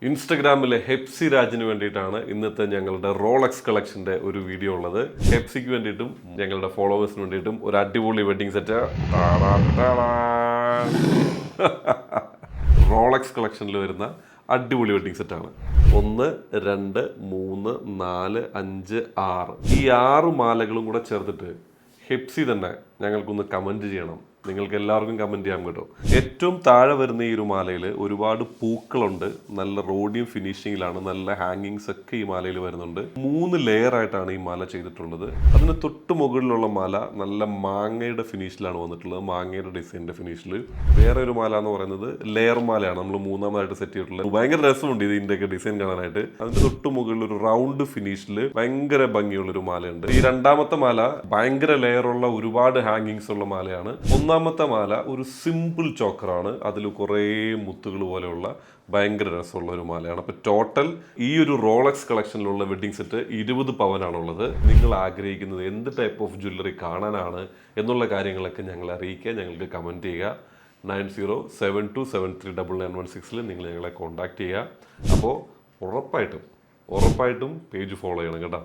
ഇൻസ്റ്റഗ്രാമിലെ ഹെപ്സി രാജിന് വേണ്ടിയിട്ടാണ് ഇന്നത്തെ ഞങ്ങളുടെ റോളക്സ് കളക്ഷൻ്റെ ഒരു വീഡിയോ ഉള്ളത്. ഹെപ്സിക്ക് വേണ്ടിയിട്ടും ഞങ്ങളുടെ ഫോളോവേഴ്സിന് വേണ്ടിയിട്ടും ഒരു അടിപൊളി വെഡിങ് സെറ്റ് റോളക്സ് കളക്ഷനിൽ വരുന്ന അടിപൊളി വെഡിങ് സെറ്റാണ്. 1, 2, 3, 4, 5, 6 ഈ 6 മാലകളും കൂടെ ചേർത്തിട്ട് ഹെപ്സി തന്നെ ഞങ്ങൾക്കൊന്ന് കമൻറ്റ് ചെയ്യണം. നിങ്ങൾക്ക് എല്ലാവർക്കും കമൻറ്റ് ചെയ്യാൻ കേട്ടോ. ഏറ്റവും താഴെ വരുന്ന ഈ ഒരു മാലയിൽ ഒരുപാട് പൂക്കളുണ്ട്, നല്ല റോഡിയം ഫിനിഷിങ്ങിലാണ്, നല്ല ഹാങ്ങിങ്സ് ഒക്കെ ഈ മാലയിൽ വരുന്നുണ്ട്. 3 ലെയർ ആയിട്ടാണ് ഈ മാല ചെയ്തിട്ടുള്ളത്. അതിന് തൊട്ട് മുകളിലുള്ള മാല നല്ല മാങ്ങയുടെ ഫിനിഷിലാണ് വന്നിട്ടുള്ളത്, മാങ്ങയുടെ ഡിസൈനിന്റെ ഫിനിഷിൽ. വേറെ ഒരു മാല എന്ന് പറയുന്നത് ലെയർ മാലയാണ്, നമ്മൾ മൂന്നാമതായിട്ട് സെറ്റ് ചെയ്തിട്ടുള്ളത്. ഭയങ്കര രസമുണ്ട് ഇതിന്റെയൊക്കെ ഡിസൈൻ കാണാനായിട്ട്. അതിന്റെ തൊട്ട് മുകളിൽ ഒരു റൗണ്ട് ഫിനിഷിൽ ഭയങ്കര ഭംഗിയുള്ള ഒരു മാലയുണ്ട്. ഈ രണ്ടാമത്തെ മാല ഭയങ്കര ലെയറുള്ള ഒരുപാട് ഹാങ്ങിങ്സ് ഉള്ള മാലയാണ്. ഒന്നാമത്തെ മാല ഒരു സിമ്പിൾ ചോക്കറാണ്, അതിൽ കുറേ മുത്തുകൾ പോലെയുള്ള ഭയങ്കര രസമുള്ള ഒരു മാലയാണ്. അപ്പോൾ ടോട്ടൽ ഈ ഒരു റോളക്സ് കളക്ഷനിലുള്ള വെഡിങ് സെറ്റ് 20 പവനാണുള്ളത്. നിങ്ങൾ ആഗ്രഹിക്കുന്നത് എന്ത് ടൈപ്പ് ഓഫ് ജ്വല്ലറി കാണാനാണ് എന്നുള്ള കാര്യങ്ങളൊക്കെ ഞങ്ങളെ അറിയിക്കുക, ഞങ്ങൾക്ക് കമൻറ്റ് ചെയ്യുക. 9072273916 നിങ്ങൾ ഞങ്ങളെ കോൺടാക്ട് ചെയ്യുക. അപ്പോൾ ഉറപ്പായിട്ടും പേജ് ഫോളോ ചെയ്യണം കേട്ടോ.